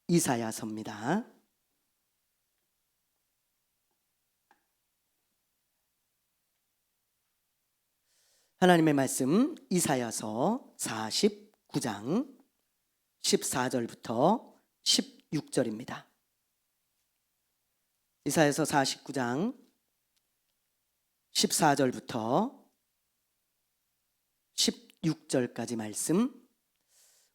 이사야서입니다. 하나님의 말씀 이사야서 49장 14절부터 16절입니다. 이사야서 49장 14절부터 16절까지 말씀,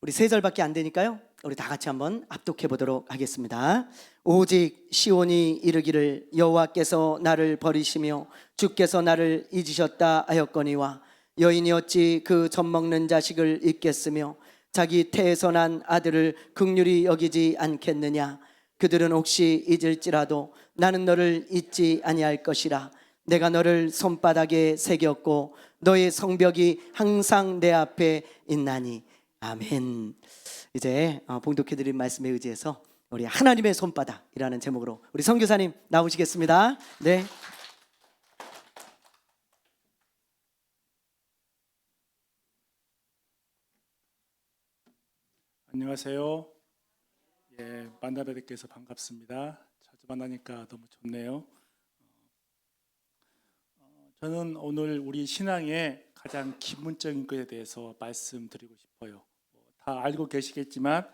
우리 3절밖에 안 되니까요, 우리 다 같이 한번 합독해 보도록 하겠습니다. 오직 시온이 이르기를 여호와께서 나를 버리시며 주께서 나를 잊으셨다 하였거니와 여인이 어찌 그 젖먹는 자식을 잊겠으며 자기 태에서 난 아들을 긍휼히 여기지 않겠느냐. 그들은 혹시 잊을지라도 나는 너를 잊지 아니할 것이라. 내가 너를 손바닥에 새겼고 너의 성벽이 항상 내 앞에 있나니. 아멘. 이제 봉독해드린 말씀에 의지해서 우리 하나님의 손바닥이라는 제목으로 우리 선교사님 나오시겠습니다. 네. 안녕하세요. 만나 뵙게 해서 반갑습니다. 자주 만나니까 너무 좋네요. 저는 오늘 우리 신앙의 가장 기본적인 것에 대해서 말씀드리고 싶어요. 다 알고 계시겠지만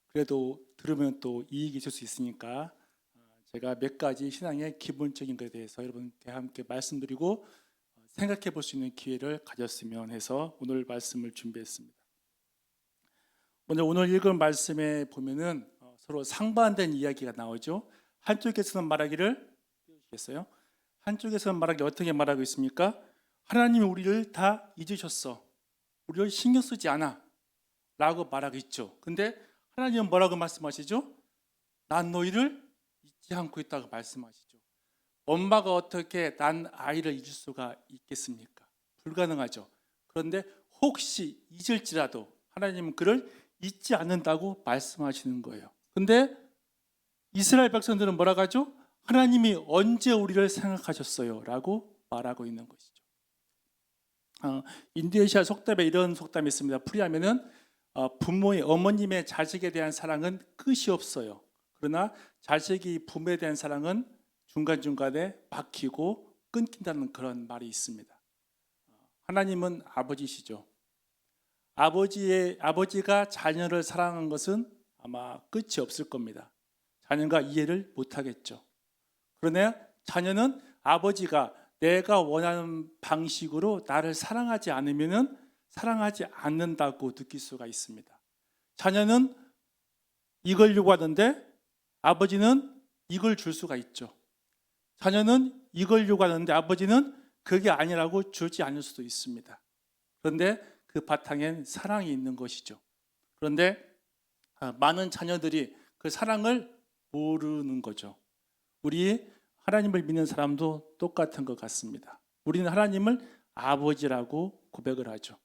그래도 들으면 또 이익이 있을 수 있으니까 제가 몇 가지 신앙의 기본적인 것에 대해서 여러분께 함께 말씀드리고 생각해 볼 수 있는 기회를 가졌으면 해서 오늘 말씀을 준비했습니다. 오늘 읽은 말씀에 보면은 서로 상반된 이야기가 나오죠. 한쪽에서는 말하기를, 띄우시겠어요? 한쪽에서는 말하기 어떻게 말하고 있습니까? 하나님이 우리를 다 잊으셨어, 우리를 신경 쓰지 않아 라고 말하고 있죠. 근데 하나님은 뭐라고 말씀하시죠? 난 너희를 잊지 않고 있다고 말씀하시죠. 엄마가 어떻게 난 아이를 잊을 수가 있겠습니까? 불가능하죠. 그런데 혹시 잊을지라도 하나님은 그를 잊지 않는다고 말씀하시는 거예요. 근데 이스라엘 백성들은 뭐라고 하죠? 하나님이 언제 우리를 생각하셨어요? 라고 말하고 있는 것이죠. 인도네시아 속담에 이런 속담이 있습니다. 풀이하면은 부모의, 어머님의 자식에 대한 사랑은 끝이 없어요. 그러나 자식이 부모에 대한 사랑은 중간중간에 막히고 끊긴다는 그런 말이 있습니다. 하나님은 아버지시죠. 아버지가 자녀를 사랑한 것은 아마 끝이 없을 겁니다. 자녀가 이해를 못하겠죠. 그러나 자녀는 아버지가 내가 원하는 방식으로 나를 사랑하지 않으면 사랑하지 않는다고 느낄 수가 있습니다. 자녀는 이걸 요구하는데 아버지는 이걸 줄 수가 있죠. 자녀는 이걸 요구하는데 아버지는 그게 아니라고 주지 않을 수도 있습니다. 그런데 그 바탕엔 사랑이 있는 것이죠. 그런데 많은 자녀들이 그 사랑을 모르는 거죠. 우리 하나님을 믿는 사람도 똑같은 것 같습니다. 우리는 하나님을 아버지라고 고백을 하죠.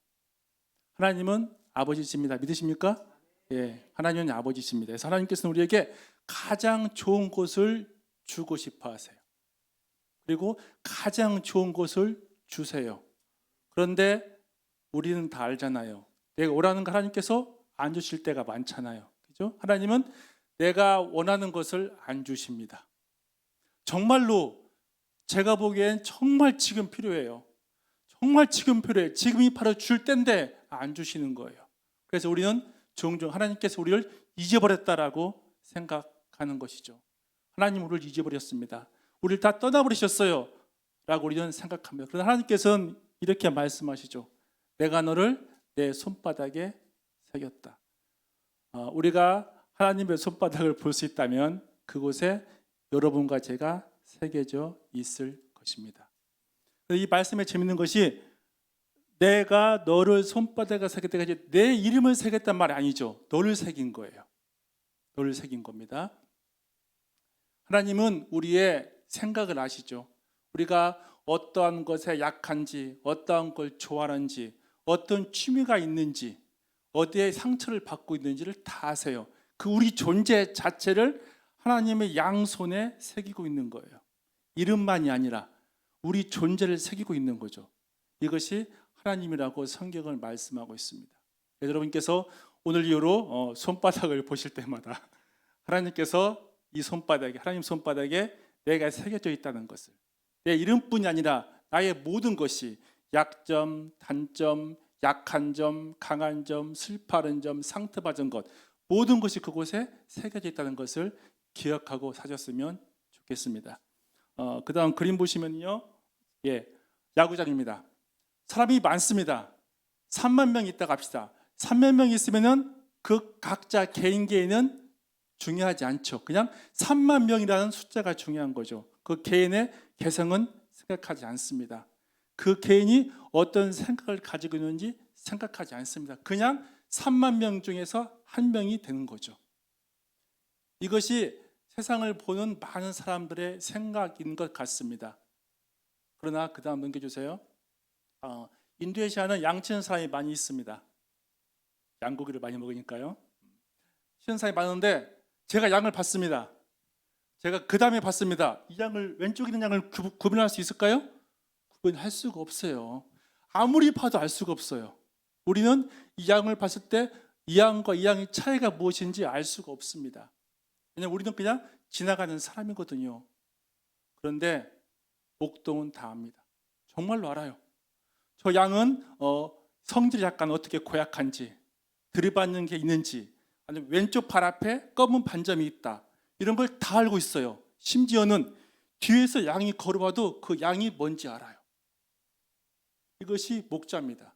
하나님은 아버지십니다. 믿으십니까? 예, 하나님은 아버지십니다. 그래서 하나님께서는 우리에게 가장 좋은 것을 주고 싶어 하세요. 그리고 가장 좋은 것을 주세요. 그런데 우리는 다 알잖아요. 내가 원하는 거 하나님께서 안 주실 때가 많잖아요. 그죠? 하나님은 내가 원하는 것을 안 주십니다. 정말로 제가 보기엔 정말 지금 필요해요. 정말 지금 필요해. 지금이 바로 줄 때인데 안 주시는 거예요. 그래서 우리는 종종 하나님께서 우리를 잊어버렸다라고 생각하는 것이죠. 하나님 우리를 잊어버렸습니다. 우리를 다 떠나버리셨어요 라고 우리는 생각합니다. 그러나 하나님께서는 이렇게 말씀하시죠. 내가 너를 내 손바닥에 새겼다. 우리가 하나님의 손바닥을 볼 수 있다면 그곳에 여러분과 제가 새겨져 있을 것입니다. 이 말씀에 재밌는 것이 내가 너를 손바닥에 새겼다, 내 이름을 새겼단 말이 아니죠. 너를 새긴 거예요. 너를 새긴 겁니다. 하나님은 우리의 생각을 아시죠. 우리가 어떠한 것에 약한지, 어떠한 걸 좋아하는지, 어떤 취미가 있는지, 어디에 상처를 받고 있는지를 다 아세요. 그 우리 존재 자체를 하나님의 양손에 새기고 있는 거예요. 이름만이 아니라 우리 존재를 새기고 있는 거죠. 이것이 하나님이라고 성경을 말씀하고 있습니다. 여러분께서 오늘 이후로 손바닥을 보실 때마다 하나님께서 이 손바닥에, 하나님 손바닥에 내가 새겨져 있다는 것을, 내 이름뿐이 아니라 나의 모든 것이 약점, 단점, 약한 점, 강한 점, 슬퍼하는 점, 상처받은 것, 모든 것이 그곳에 새겨져 있다는 것을 기억하고 사셨으면 좋겠습니다. 그 다음 그림 보시면요, 야구장입니다. 사람이 많습니다. 3만 명 있다고 합시다. 3만 명 있으면은 그 각자 개인은 중요하지 않죠. 그냥 3만 명이라는 숫자가 중요한 거죠. 그 개인의 개성은 생각하지 않습니다. 그 개인이 어떤 생각을 가지고 있는지 생각하지 않습니다. 그냥 3만 명 중에서 한 명이 되는 거죠. 이것이 세상을 보는 많은 사람들의 생각인 것 같습니다. 그러나 그 다음 넘겨주세요. 인도네시아는 양치는 사람이 많이 있습니다. 양고기를 많이 먹으니까요. 치는 사람이 많은데 제가 양을 봤습니다. 제가 그 다음에 봤습니다. 이 양을, 왼쪽에 있는 양을 구분할 수 있을까요? 구분할 수가 없어요. 아무리 봐도 알 수가 없어요. 우리는 이 양을 봤을 때 이 양과 이 양의 차이가 무엇인지 알 수가 없습니다. 왜냐하면 우리는 그냥 지나가는 사람이거든요. 그런데 목동은 다 압니다. 정말로 알아요. 저 양은 성질이 약간 어떻게 고약한지, 들이받는 게 있는지, 아니면 왼쪽 발 앞에 검은 반점이 있다, 이런 걸 다 알고 있어요. 심지어는 뒤에서 양이 걸어와도 그 양이 뭔지 알아요. 이것이 목자입니다.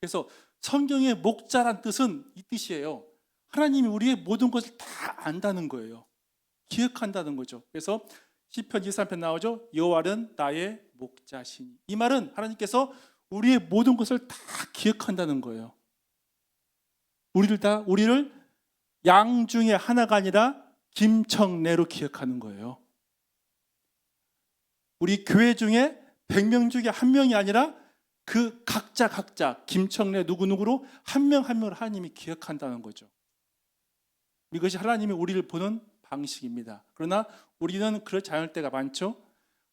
그래서 성경의 목자란 뜻은 이 뜻이에요. 하나님이 우리의 모든 것을 다 안다는 거예요. 기억한다는 거죠. 그래서 시편 23편 나오죠. 여호와는 나의 목자시니. 이 말은 하나님께서 우리의 모든 것을 다 기억한다는 거예요. 우리를 양 중에 하나가 아니라 김청래로 기억하는 거예요. 우리 교회 중에 100명 중에 한 명이 아니라 그 각자 김청래 누구누구로 한 명 한 명을 하나님이 기억한다는 거죠. 이것이 하나님이 우리를 보는 방식입니다. 그러나 우리는 그렇지 않을 때가 많죠.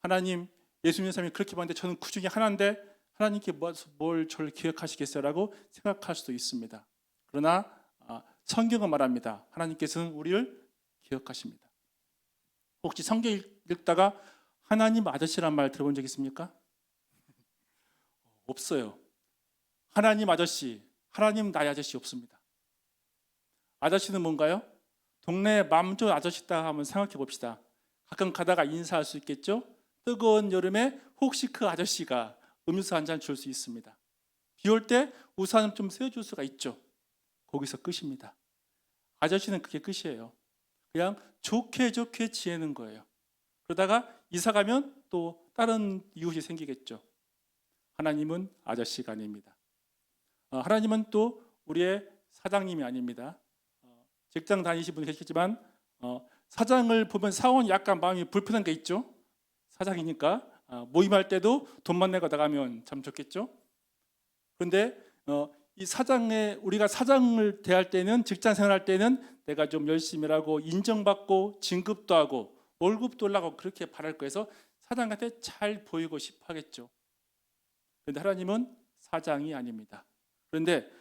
하나님, 예수님 사람이 그렇게 봤는데 저는 그 중에 하나인데 하나님께 뭘 저를 기억하시겠어요? 라고 생각할 수도 있습니다. 그러나 성경은 말합니다. 하나님께서는 우리를 기억하십니다. 혹시 성경 읽다가 하나님 아저씨란 말 들어본 적 있습니까? 없어요. 하나님 아저씨, 하나님 나의 아저씨 없습니다. 아저씨는 뭔가요? 동네 맘좋은 아저씨다 한번 생각해 봅시다. 가끔 가다가 인사할 수 있겠죠? 뜨거운 여름에 혹시 그 아저씨가 음료수 한 잔 줄 수 있습니다. 비 올 때 우산을 좀 세워줄 수가 있죠. 거기서 끝입니다. 아저씨는 그게 끝이에요. 그냥 좋게 지내는 거예요. 그러다가 이사 가면 또 다른 이웃이 생기겠죠. 하나님은 아저씨가 아닙니다. 하나님은 또 우리의 사장님이 아닙니다. 직장 다니시는 분 계시지만 사장을 보면 사원이 약간 마음이 불편한 게 있죠. 사장이니까 모임할 때도 돈만 내고 나가면 참 좋겠죠. 그런데 이 우리가 사장을 대할 때는, 직장 생활할 때는 내가 좀 열심히 하고 인정받고 진급도 하고 월급도 올라가고 그렇게 바랄 거여서 사장한테 잘 보이고 싶어 하겠죠. 그런데 하나님은 사장이 아닙니다. 그런데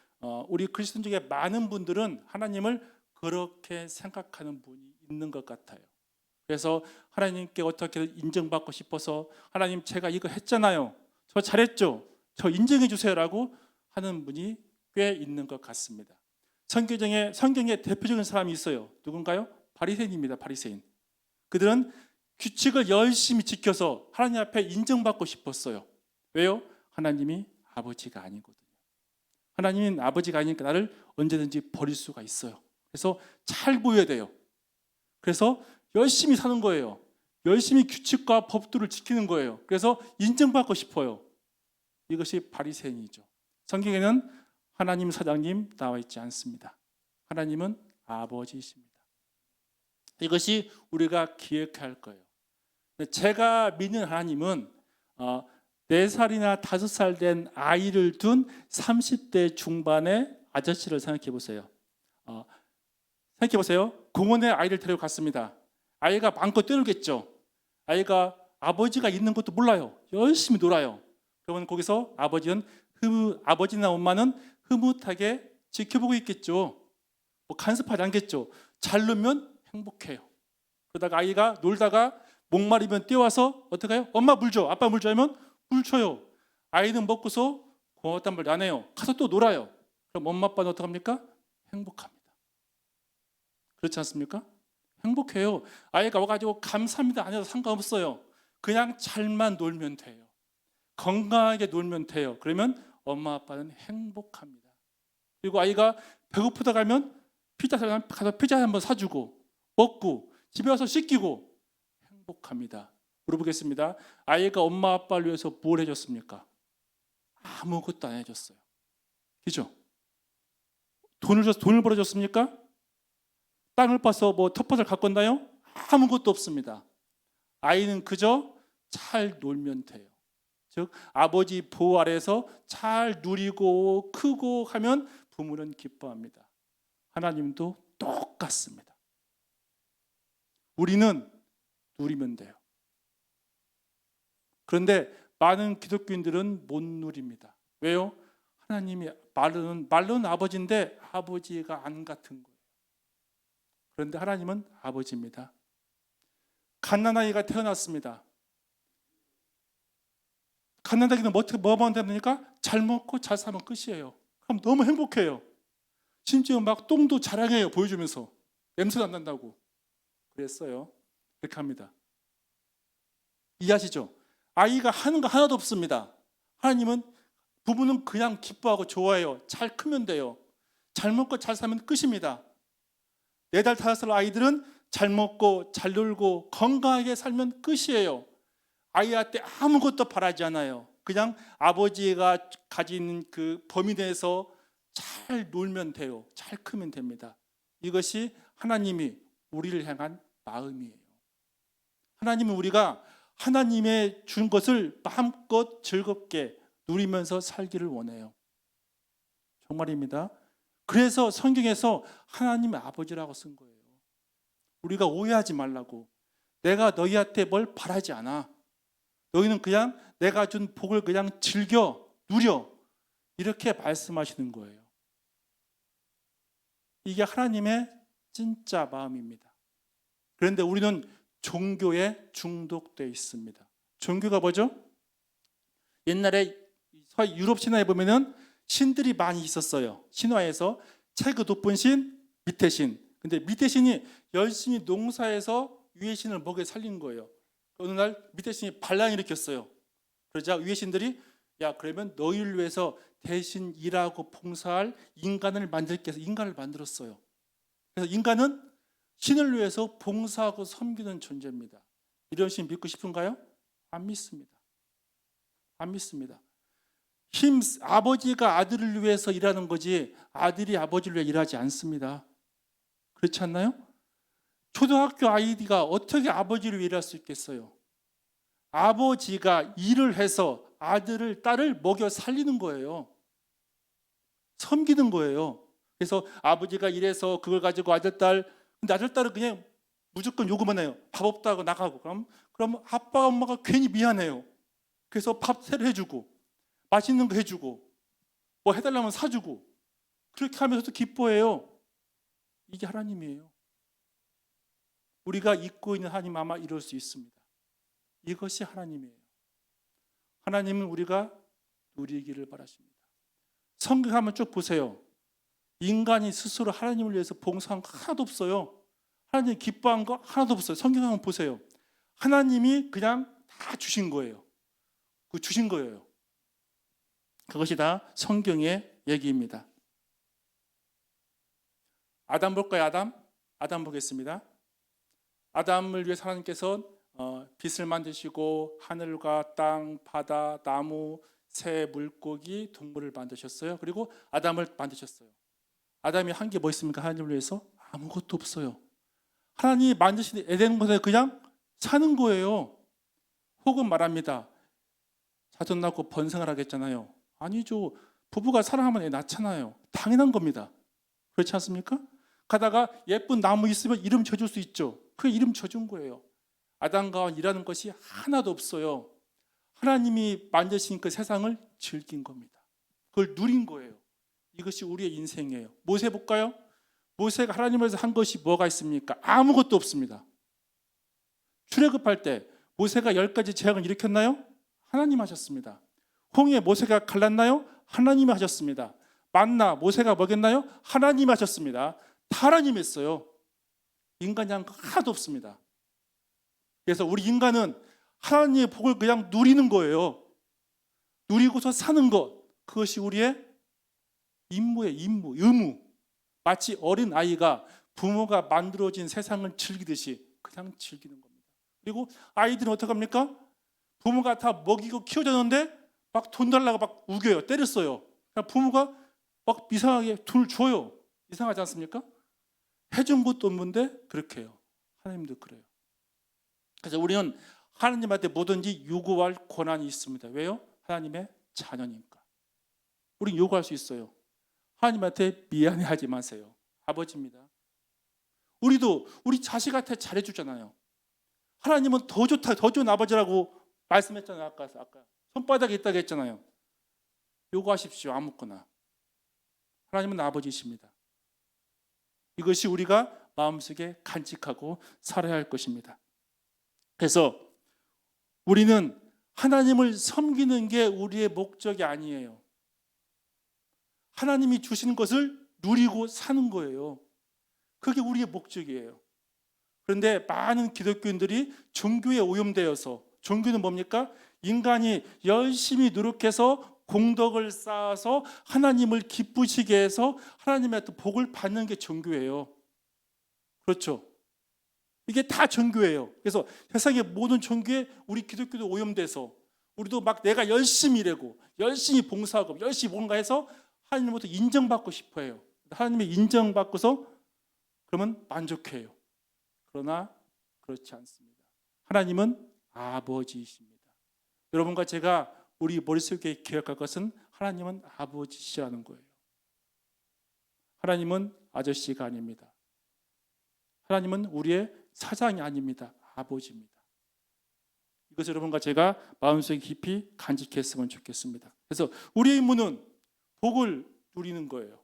우리 크리스천 중에 많은 분들은 하나님을 그렇게 생각하는 분이 있는 것 같아요. 그래서 하나님께 어떻게 인정받고 싶어서 하나님 제가 이거 했잖아요. 저 잘했죠. 저 인정해 주세요라고 하는 분이 꽤 있는 것 같습니다. 성경에 대표적인 사람이 있어요. 누군가요? 바리새인입니다. 바리새인. 그들은 규칙을 열심히 지켜서 하나님 앞에 인정받고 싶었어요. 왜요? 하나님이 아버지가 아니거든요. 하나님은 아버지가 아니니까 나를 언제든지 버릴 수가 있어요. 그래서 잘 보여야 돼요. 그래서 열심히 사는 거예요. 열심히 규칙과 법도를 지키는 거예요. 그래서 인정받고 싶어요. 이것이 바리새인이죠. 성경에는 하나님 사장님 나와 있지 않습니다. 하나님은 아버지이십니다. 이것이 우리가 기억해야 할 거예요. 제가 믿는 하나님은 4살이나 5살 된 아이를 둔 30대 중반의 아저씨를 생각해 보세요. 생각해 보세요. 공원에 아이를 데리고 갔습니다. 아이가 마음껏 뛰놀겠죠. 아이가 아버지가 있는 것도 몰라요. 열심히 놀아요. 그러면 거기서 아버지나 엄마는 흐뭇하게 지켜보고 있겠죠. 간섭하지 않겠죠. 잘 놀면 행복해요. 그러다가 아이가 놀다가 목마르면 뛰어와서 어떻게 해요? 엄마 물 줘, 아빠 물 줘 하면 물 줘요. 아이는 먹고서 고맙단 말 안 해요. 가서 또 놀아요. 그럼 엄마 아빠는 어떻게 합니까? 행복합니다. 그렇지 않습니까? 행복해요. 아이가 와가지고 감사합니다 안 해도 상관없어요. 그냥 잘만 놀면 돼요. 건강하게 놀면 돼요. 그러면 엄마 아빠는 행복합니다. 그리고 아이가 배고프다 가면 가서 피자 한번 사주고 먹고 집에 와서 씻기고 행복합니다. 물어보겠습니다. 아이가 엄마 아빠를 위해서 뭘 해줬습니까? 아무것도 안 해줬어요. 그죠? 돈을 벌어줬습니까? 땅을 파서 뭐 텃밭을 가꿨나요? 아무것도 없습니다. 아이는 그저 잘 놀면 돼요. 즉 아버지 보호 아래에서 잘 누리고 크고 하면 부모는 기뻐합니다. 하나님도 똑같습니다. 우리는 누리면 돼요. 그런데 많은 기독교인들은 못 누립니다. 왜요? 하나님이 말로는 아버지인데 아버지가 안 같은 거예요. 그런데 하나님은 아버지입니다. 갓난아이가 태어났습니다. 갓난아기는 뭐만 됩니까? 잘 먹고 잘 사면 끝이에요. 그럼 너무 행복해요. 심지어 막 똥도 자랑해요. 보여주면서 냄새도 안 난다고 그랬어요. 그렇게 합니다. 이해하시죠? 아이가 하는 거 하나도 없습니다. 하나님은 부부는 그냥 기뻐하고 좋아해요. 잘 크면 돼요. 잘 먹고 잘 살면 끝입니다. 4달 5살 아이들은 잘 먹고 잘 놀고 건강하게 살면 끝이에요. 아이한테 아무것도 바라지 않아요. 그냥 아버지가 가진 그 범위 내에서 잘 놀면 돼요. 잘 크면 됩니다. 이것이 하나님이 우리를 향한 마음이에요. 하나님은 우리가 하나님의 준 것을 마음껏 즐겁게 누리면서 살기를 원해요. 정말입니다. 그래서 성경에서 하나님의 아버지라고 쓴 거예요. 우리가 오해하지 말라고. 내가 너희한테 뭘 바라지 않아. 너희는 그냥 내가 준 복을 그냥 즐겨, 누려. 이렇게 말씀하시는 거예요. 이게 하나님의 진짜 마음입니다. 그런데 우리는 종교에 중독되어 있습니다. 종교가 뭐죠? 옛날에 유럽 신화에 보면은 신들이 많이 있었어요. 신화에서 최고 높은 신, 밑에 신. 근데 밑에 신이 열심히 농사해서 위에 신을 먹여 살린 거예요. 어느 날 밑에 신이 반란을 일으켰어요. 그러자 위에 신들이 야 그러면 너희를 위해서 대신 일하고 봉사할 인간을 만들게 해서 인간을 만들었어요. 그래서 인간은 신을 위해서 봉사하고 섬기는 존재입니다. 이런 신 믿고 싶은가요? 안 믿습니다. 안 믿습니다. 아버지가 아들을 위해서 일하는 거지 아들이 아버지를 위해 일하지 않습니다. 그렇지 않나요? 초등학교 아이가 어떻게 아버지를 위해 일할 수 있겠어요? 아버지가 일을 해서 아들을 딸을 먹여 살리는 거예요. 섬기는 거예요. 그래서 아버지가 일해서 그걸 가지고 근데 아들 딸은 그냥 무조건 요구만 해요. 밥 없다고 나가고 그럼 아빠 엄마가 괜히 미안해요. 그래서 밥 새로 해주고 맛있는 거 해주고 뭐 해달라면 사주고 그렇게 하면서도 기뻐해요. 이게 하나님이에요. 우리가 잊고 있는 하나님 아마 이럴 수 있습니다. 이것이 하나님이에요. 하나님은 우리가 누리기를 바라십니다. 성경 한번 쭉 보세요. 인간이 스스로 하나님을 위해서 봉사한 거 하나도 없어요. 하나님 기뻐한 거 하나도 없어요. 성경 한번 보세요. 하나님이 그냥 다 주신 거예요. 그 주신 거예요. 그것이 다 성경의 얘기입니다. 아담 볼까요? 아담 보겠습니다. 아담을 위해서 하나님께서 빛을 만드시고 하늘과 땅, 바다, 나무, 새, 물고기, 동물을 만드셨어요. 그리고 아담을 만드셨어요. 아담이 한 게 뭐 있습니까? 하나님을 위해서 아무것도 없어요. 하나님이 만드신 에덴 곳에 그냥 사는 거예요. 혹은 말합니다. 자손 낳고 번성을 하겠잖아요. 아니죠. 부부가 사랑하면 애 낳잖아요. 당연한 겁니다. 그렇지 않습니까? 가다가 예쁜 나무 있으면 이름 져줄 수 있죠. 그 이름 져준 거예요. 아담과 일하는 것이 하나도 없어요. 하나님이 만드신 그 세상을 즐긴 겁니다. 그걸 누린 거예요. 이것이 우리의 인생이에요. 모세 볼까요? 모세가 하나님에서 한 것이 뭐가 있습니까? 아무것도 없습니다. 출애굽할 때 모세가 10가지 재앙을 일으켰나요? 하나님 하셨습니다. 홍해 모세가 갈랐나요? 하나님이 하셨습니다. 만나 모세가 먹였나요? 하나님이 하셨습니다. 다 하나님이 했어요. 인간이 한 거 하나도 없습니다. 그래서 우리 인간은 하나님의 복을 그냥 누리는 거예요. 누리고서 사는 것, 그것이 우리의 임무예요. 의무. 마치 어린 아이가 부모가 만들어진 세상을 즐기듯이 그냥 즐기는 겁니다. 그리고 아이들은 어떻게 합니까? 부모가 다 먹이고 키워줬는데 막 돈 달라고 막 우겨요. 때렸어요. 부모가 막 이상하게 돈을 줘요. 이상하지 않습니까? 해준 것도 없는데 그렇게 해요. 하나님도 그래요. 그래서 우리는 하나님한테 뭐든지 요구할 권한이 있습니다. 왜요? 하나님의 자녀니까. 우리는 요구할 수 있어요. 하나님한테 미안해하지 마세요. 아버지입니다. 우리도 우리 자식한테 잘해주잖아요. 하나님은 더 좋다, 더 좋은 아버지라고 말씀했잖아요. 아까 손바닥에 있다고 했잖아요. 요구하십시오. 아무거나. 하나님은 아버지이십니다. 이것이 우리가 마음속에 간직하고 살아야 할 것입니다. 그래서 우리는 하나님을 섬기는 게 우리의 목적이 아니에요. 하나님이 주시는 것을 누리고 사는 거예요. 그게 우리의 목적이에요. 그런데 많은 기독교인들이 종교에 오염되어서, 종교는 뭡니까? 인간이 열심히 노력해서 공덕을 쌓아서 하나님을 기쁘시게 해서 하나님의 복을 받는 게 종교예요. 그렇죠? 이게 다 종교예요. 그래서 세상의 모든 종교에 우리 기독교도 오염돼서 우리도 막 내가 열심히 일하고 열심히 봉사하고 열심히 뭔가 해서 하나님으로부터 인정받고 싶어 해요. 하나님의 인정받고서 그러면 만족해요. 그러나 그렇지 않습니다. 하나님은 아버지이십니다. 여러분과 제가 우리 머릿속에 기억할 것은 하나님은 아버지시라는 거예요. 하나님은 아저씨가 아닙니다. 하나님은 우리의 사장이 아닙니다. 아버지입니다. 이것을 여러분과 제가 마음속에 깊이 간직했으면 좋겠습니다. 그래서 우리의 임무는 복을 누리는 거예요.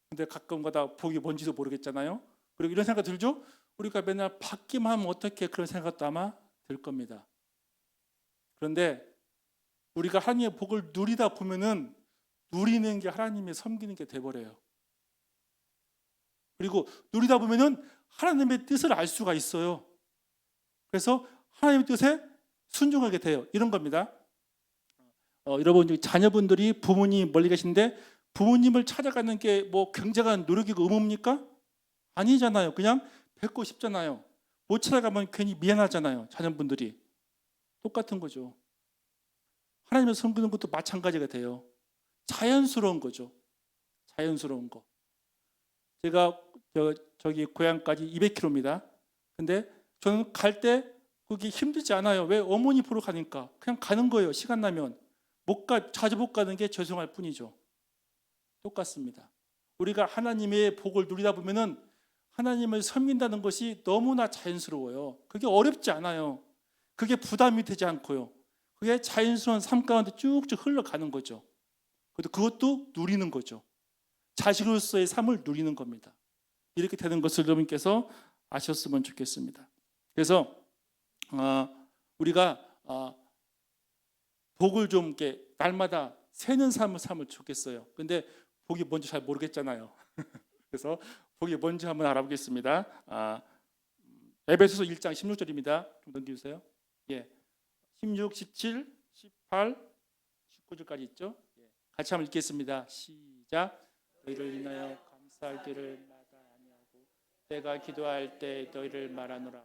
근데 가끔가다 복이 뭔지도 모르겠잖아요. 그리고 이런 생각 들죠? 우리가 맨날 받기만 하면 어떻게, 그런 생각도 아마 들 겁니다. 그런데 우리가 하나님의 복을 누리다 보면은 누리는 게 하나님의 섬기는 게 돼버려요. 그리고 누리다 보면은 하나님의 뜻을 알 수가 있어요. 그래서 하나님의 뜻에 순종하게 돼요. 이런 겁니다. 여러분, 자녀분들이 부모님 멀리 계신데 부모님을 찾아가는 게 뭐 굉장한 노력이고 의무입니까? 아니잖아요. 그냥 뵙고 싶잖아요. 못 찾아가면 괜히 미안하잖아요. 자녀분들이. 똑같은 거죠. 하나님을 섬기는 것도 마찬가지가 돼요. 자연스러운 거죠. 자연스러운 거. 제가 저기 고향까지 200km입니다. 근데 저는 갈 때 그게 힘들지 않아요. 왜? 어머니 보러 가니까. 그냥 가는 거예요. 시간 나면. 자주 못 가는 게 죄송할 뿐이죠. 똑같습니다. 우리가 하나님의 복을 누리다 보면은 하나님을 섬긴다는 것이 너무나 자연스러워요. 그게 어렵지 않아요. 그게 부담이 되지 않고요. 그게 자연스러운 삶 가운데 쭉쭉 흘러가는 거죠. 그것도 누리는 거죠. 자식으로서의 삶을 누리는 겁니다. 이렇게 되는 것을 여러분께서 아셨으면 좋겠습니다. 그래서 우리가 복을 좀 이렇게 날마다 세는 삶을 살면 좋겠어요. 근데 복이 뭔지 잘 모르겠잖아요. 그래서 복이 뭔지 한번 알아보겠습니다. 에베소서 1장 16절입니다. 좀 넘겨주세요. 예, 16, 17, 18, 19절까지 있죠. 예, 같이 한번 읽겠습니다. 시작. 너희를 인하여 감사할 때를 마다 아니하고 내가 기도할 때 너희를 말하노라.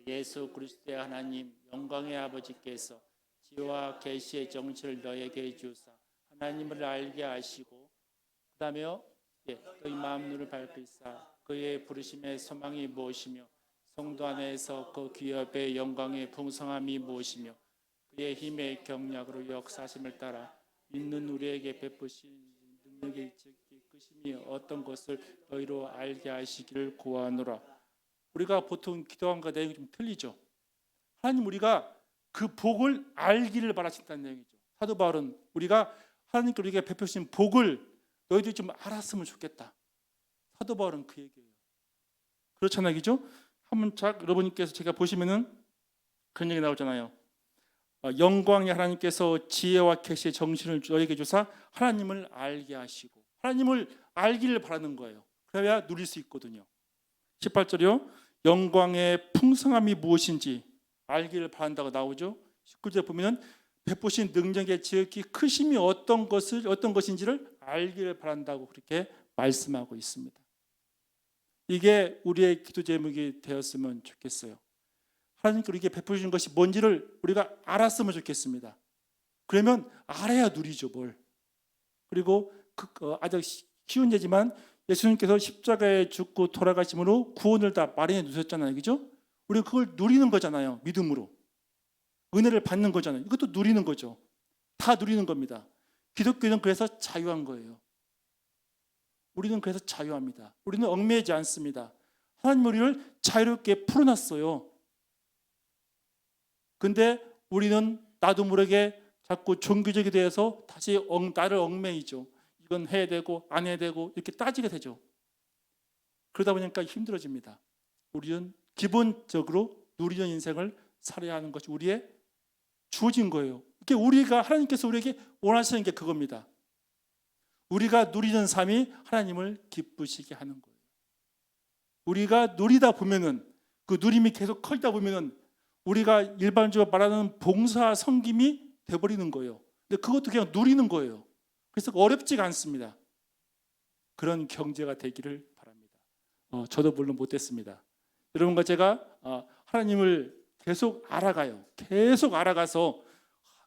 예수 그리스도의 하나님 영광의 아버지께서 지혜와 계시의 정체를 너에게 주사 하나님을 알게 하시고 그다음에요. 너희 마음 눈을 밝히사 그의 부르심의 소망이 무엇이며 성도 안에서 그 기업의 영광의 풍성함이 무엇이며 그의 힘의 경략으로 역사심을 따라 있는 우리에게 베푸신 능력의 끝임이 어떤 것을 너희로 알게 하시기를 구하노라. 우리가 보통 기도한 것 내용이 좀 틀리죠. 하나님 우리가 그 복을 알기를 바라신다는 내용이죠. 사도 바울은 우리가 하나님께 우리에게 베푸신 복을 너희들이 좀 알았으면 좋겠다. 사도 바울은 그 얘기예요. 그렇잖아요, 그죠? 한번 여러분께서 제가 보시면은 그런 얘기 나오잖아요. 영광의 하나님께서 지혜와 계시의 정신을 너에게 주사 하나님을 알게 하시고, 하나님을 알기를 바라는 거예요. 그래야 누릴 수 있거든요. 18절이요. 영광의 풍성함이 무엇인지 알기를 바란다고 나오죠. 19절 보면은 베푸신 능력의 지극히 크심이 어떤 것인지를 알기를 바란다고 그렇게 말씀하고 있습니다. 이게 우리의 기도 제목이 되었으면 좋겠어요. 하나님께 우리에게 베푸신 것이 뭔지를 우리가 알았으면 좋겠습니다. 그러면 알아야 누리죠, 뭘. 그리고 아주 쉬운 예지만 예수님께서 십자가에 죽고 돌아가심으로 구원을 다 마련해 두셨잖아요, 그죠? 우리가 그걸 누리는 거잖아요, 믿음으로. 은혜를 받는 거잖아요. 이것도 누리는 거죠. 다 누리는 겁니다. 기독교는 그래서 자유한 거예요. 우리는 그래서 자유합니다. 우리는 얽매이지 않습니다. 하나님 우리를 자유롭게 풀어놨어요. 근데 우리는 나도 모르게 자꾸 종교적이 되어서 다시 나를 얽매이죠. 이건 해야 되고 안 해야 되고 이렇게 따지게 되죠. 그러다 보니까 힘들어집니다. 우리는 기본적으로 누리는 인생을 살아야 하는 것이 우리의 주어진 거예요. 이게 우리가 하나님께서 우리에게 원하시는 게 그겁니다. 우리가 누리는 삶이 하나님을 기쁘시게 하는 거예요. 우리가 누리다 보면은 그 누림이 계속 커지다 보면은 우리가 일반적으로 말하는 봉사 섬김이 돼버리는 거예요. 근데 그것도 그냥 누리는 거예요. 그래서 어렵지가 않습니다. 그런 경제가 되기를 바랍니다. 저도 물론 못됐습니다. 여러분과 제가 하나님을 계속 알아가요. 계속 알아가서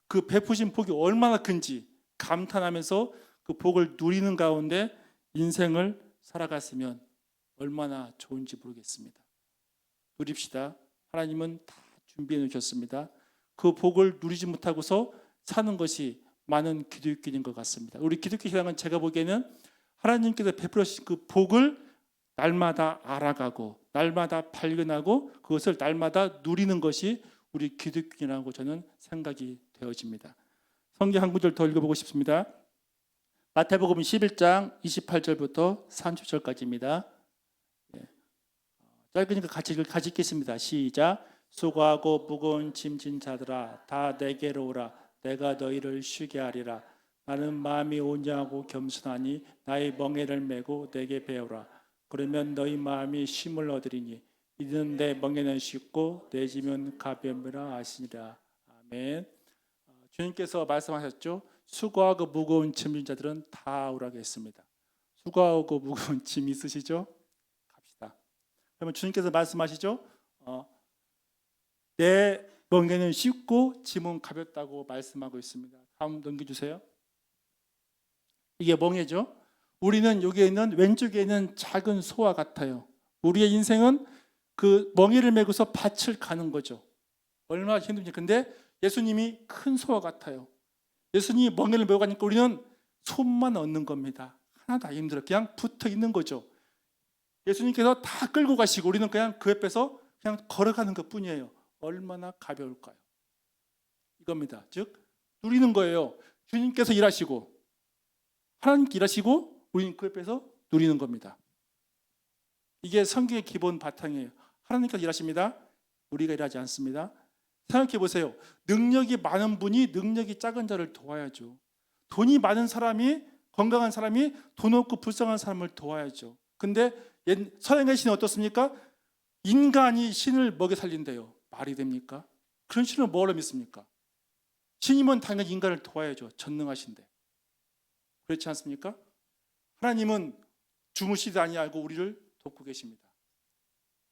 그 베푸신 복이 얼마나 큰지 감탄하면서 그 복을 누리는 가운데 인생을 살아갔으면 얼마나 좋은지 모르겠습니다. 누립시다. 하나님은 다 준비해 놓으셨습니다. 그 복을 누리지 못하고서 사는 것이 많은 기독교인인 것 같습니다. 우리 기독교 신앙은 제가 보기에는 하나님께서 베풀으신 그 복을 날마다 알아가고 날마다 발견하고 그것을 날마다 누리는 것이 우리 기독교인이라고 저는 생각이 되어집니다. 성경 한 구절 더 읽어보고 싶습니다. 마태복음 11장 28절부터 30절까지입니다. 짧으니까 같이 읽겠습니다. 시작. 수고하고 무거운 짐진 자들아 다 내게로 오라. 내가 너희를 쉬게 하리라. 나는 마음이 온유하고 겸손하니 나의 멍에를 메고 내게 배우라. 그러면 너희 마음이 쉼을 얻으리니 이는 내 멍에는 쉽고 내 짐은 가벼움이라 하시니라. 아멘. 주님께서 말씀하셨죠. 수고하고 무거운 짐진 자들은 다 오라고 했습니다. 수고하고 무거운 짐 있으시죠? 갑시다. 그러면 주님께서 말씀하시죠. 내 멍에는 쉽고 짐은 가볍다고 말씀하고 있습니다. 다음 넘겨주세요. 이게 멍에죠. 우리는 여기에 있는 왼쪽에 있는 작은 소와 같아요. 우리의 인생은 그 멍에를 메고서 밭을 가는 거죠. 얼마나 힘든지. 근데 예수님이 큰 소와 같아요. 예수님이 멍에를 메고 가니까 우리는 손만 얻는 겁니다. 하나도 안 힘들어. 그냥 붙어 있는 거죠. 예수님께서 다 끌고 가시고 우리는 그냥 그 옆에서 그냥 걸어가는 것 뿐이에요. 얼마나 가벼울까요? 이겁니다. 즉 누리는 거예요. 주님께서 일하시고 하나님께 일하시고 우리는 그 옆에서 누리는 겁니다. 이게 성경의 기본 바탕이에요. 하나님께서 일하십니다. 우리가 일하지 않습니다. 생각해 보세요. 능력이 많은 분이 능력이 작은 자를 도와야죠. 돈이 많은 사람이 건강한 사람이 돈 없고 불쌍한 사람을 도와야죠. 근데 서양의 신은 어떻습니까? 인간이 신을 먹여 살린대요. 말이 됩니까? 그런 신을 뭐로 믿습니까? 신이면 당연히 인간을 도와야죠. 전능하신데. 그렇지 않습니까? 하나님은 주무시지 아니하고 우리를 돕고 계십니다.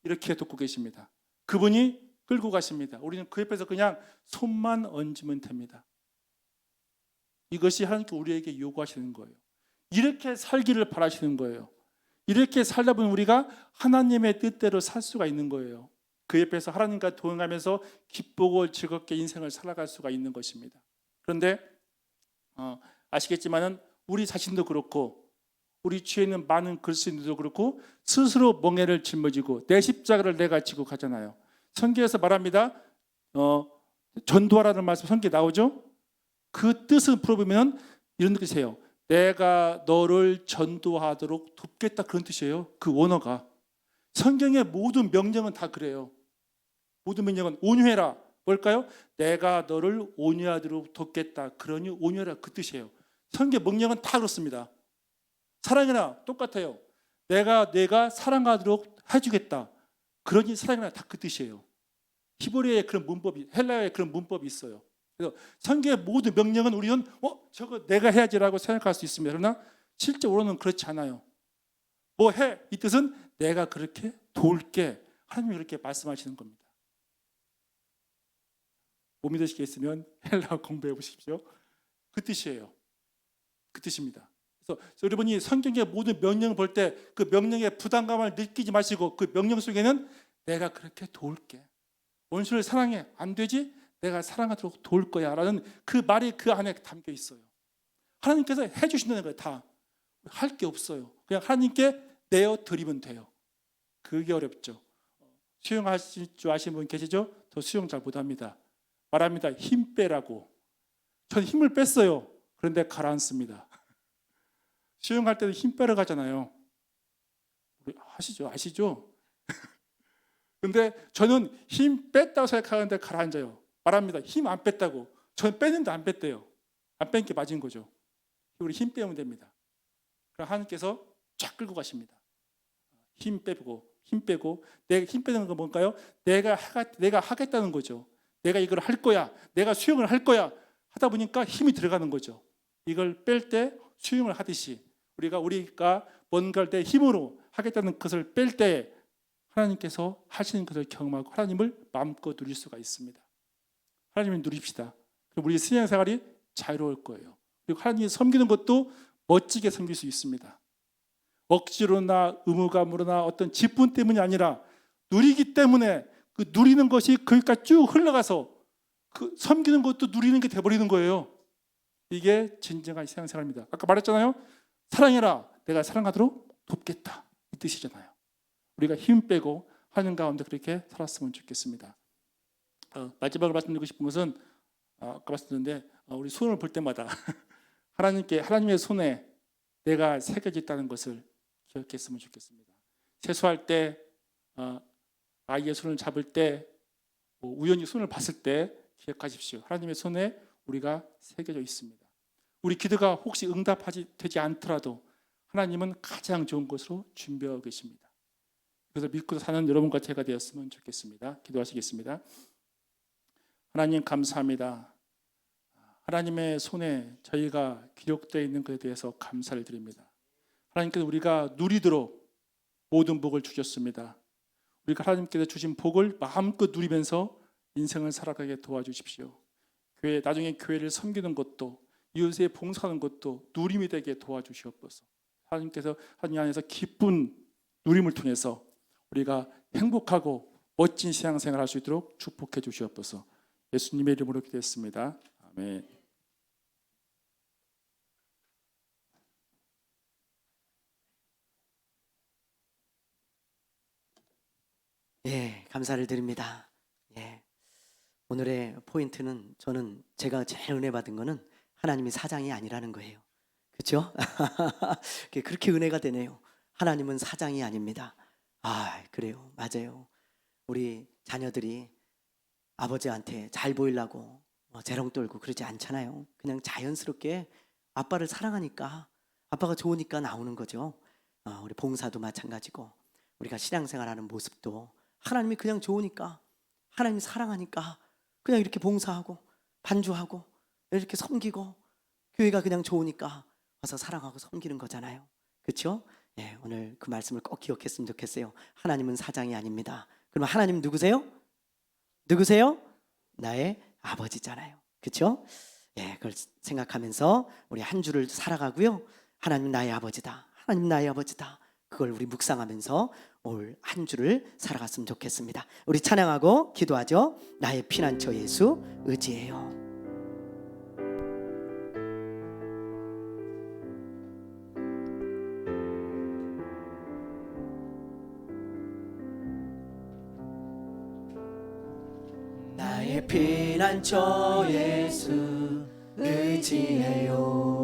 이렇게 돕고 계십니다. 그분이 끌고 가십니다. 우리는 그 옆에서 그냥 손만 얹으면 됩니다. 이것이 하나님께 우리에게 요구하시는 거예요. 이렇게 살기를 바라시는 거예요. 이렇게 살다 보면 우리가 하나님의 뜻대로 살 수가 있는 거예요. 그 옆에서 하나님과 동행하면서 기쁘고 즐겁게 인생을 살아갈 수가 있는 것입니다. 그런데 아시겠지만은 우리 자신도 그렇고 우리 주위에 있는 많은 그리스도인들도 그렇고 스스로 멍에를 짊어지고 내 십자가를 내가 지고 가잖아요. 성경에서 말합니다. 전도하라는 말씀 성경에 나오죠. 그 뜻을 풀어보면 이런 뜻이에요. 내가 너를 전도하도록 돕겠다, 그런 뜻이에요. 그 원어가. 성경의 모든 명령은 다 그래요. 모든 명령은 온유해라. 뭘까요? 내가 너를 온유하도록 돕겠다. 그러니 온유해라, 그 뜻이에요. 성경 명령은 다 그렇습니다. 사랑해라, 똑같아요. 내가 사랑하도록 해주겠다. 그러니 사랑해라, 다 그 뜻이에요. 히브리어의 그런 문법이, 헬라어의 그런 문법이 있어요. 그래서 성경의 모든 명령은 우리는 저거 내가 해야지라고 생각할 수 있습니다. 그러나 실제로는 그렇지 않아요. 뭐 해? 이 뜻은 내가 그렇게 도울게. 하나님이 그렇게 말씀하시는 겁니다. 못 믿으시겠으면 헬라어 공부해 보십시오. 그 뜻이에요. 그 뜻입니다. 그래서 여러분이 성경의 모든 명령을 볼 때 그 명령의 부담감을 느끼지 마시고 그 명령 속에는 내가 그렇게 도울게. 원수를 사랑해. 안 되지? 내가 사랑하도록 도울 거야 라는 그 말이 그 안에 담겨 있어요. 하나님께서 해주신다는 거예요. 다. 할 게 없어요. 그냥 하나님께 내어드리면 돼요. 그게 어렵죠. 수영하실 줄 아시는 분 계시죠? 저 수영 잘 못합니다. 말합니다. 힘 빼라고. 전 힘을 뺐어요. 그런데 가라앉습니다. 수영할 때도 힘 빼러 가잖아요. 아시죠? 근데 저는 힘 뺐다고 생각하는데 가라앉아요. 말합니다. 힘 안 뺐다고. 저는 뺐는데 안 뺐대요. 안 뺀 게 맞은 거죠. 우리 힘 빼면 됩니다. 그럼 하나님께서 쫙 끌고 가십니다. 힘 빼고 내가 힘 빼는 건 뭔가요? 내가 하겠다는 거죠. 내가 이걸 할 거야. 내가 수영을 할 거야. 하다 보니까 힘이 들어가는 거죠. 이걸 뺄 때 수영을 하듯이 우리가 뭔가를 내 힘으로 하겠다는 것을 뺄 때 하나님께서 하시는 것을 경험하고 하나님을 마음껏 누릴 수가 있습니다. 하나님을 누립시다. 그럼 우리 신앙생활이 자유로울 거예요. 그리고 하나님을 섬기는 것도 멋지게 섬길 수 있습니다. 억지로나 의무감으로나 어떤 직분 때문이 아니라 누리기 때문에 그 누리는 것이 거기까지 쭉 흘러가서 그 섬기는 것도 누리는 게 돼버리는 거예요. 이게 진정한 신앙생활입니다. 아까 말했잖아요. 사랑해라. 내가 사랑하도록 돕겠다. 이 뜻이잖아요. 우리가 힘 빼고 하는 가운데 그렇게 살았으면 좋겠습니다. 마지막으로 말씀드리고 싶은 것은 아까 말씀드렸는데 우리 손을 볼 때마다 하나님의 손에 내가 새겨져 있다는 것을 기억했으면 좋겠습니다. 세수할 때 아이의 손을 잡을 때 우연히 손을 봤을 때 기억하십시오. 하나님의 손에 우리가 새겨져 있습니다. 우리 기도가 혹시 되지 않더라도 하나님은 가장 좋은 것으로 준비하고 계십니다. 그래서 믿고 사는 여러분과 제가 되었으면 좋겠습니다. 기도하시겠습니다. 하나님 감사합니다. 하나님의 손에 저희가 기록되어 있는 것에 대해서 감사를 드립니다. 하나님께서 우리가 누리도록 모든 복을 주셨습니다. 우리가 하나님께서 주신 복을 마음껏 누리면서 인생을 살아가게 도와주십시오. 나중에 교회를 섬기는 것도 이웃에 봉사하는 것도 누림이 되게 도와주시옵소서. 하나님께서 하나님 안에서 기쁜 누림을 통해서 우리가 행복하고 멋진 신앙생활을 할 수 있도록 축복해 주시옵소서. 예수님의 이름으로 기도했습니다. 아멘. 예, 감사를 드립니다. 예, 오늘의 포인트는 제가 제일 은혜 받은 거는 하나님이 사장이 아니라는 거예요. 그렇죠? 그렇게 은혜가 되네요. 하나님은 사장이 아닙니다. 그래요. 맞아요. 우리 자녀들이 아버지한테 잘 보이려고 재롱 떨고 그러지 않잖아요. 그냥 자연스럽게 아빠를 사랑하니까, 아빠가 좋으니까 나오는 거죠. 우리 봉사도 마찬가지고 우리가 신앙생활하는 모습도 하나님이 그냥 좋으니까, 하나님이 사랑하니까 그냥 이렇게 봉사하고 반주하고 이렇게 섬기고, 교회가 그냥 좋으니까 와서 사랑하고 섬기는 거잖아요. 그렇죠? 예, 오늘 그 말씀을 꼭 기억했으면 좋겠어요. 하나님은 사장이 아닙니다. 그럼 하나님 누구세요? 나의 아버지잖아요. 그렇죠? 예, 그걸 생각하면서 우리 한 주를 살아가고요. 하나님 나의 아버지다. 하나님 나의 아버지다. 그걸 우리 묵상하면서 올 한 주를 살아갔으면 좋겠습니다. 우리 찬양하고 기도하죠. 나의 피난처 예수 의지해요. 나의 피난처 예수 의지해요.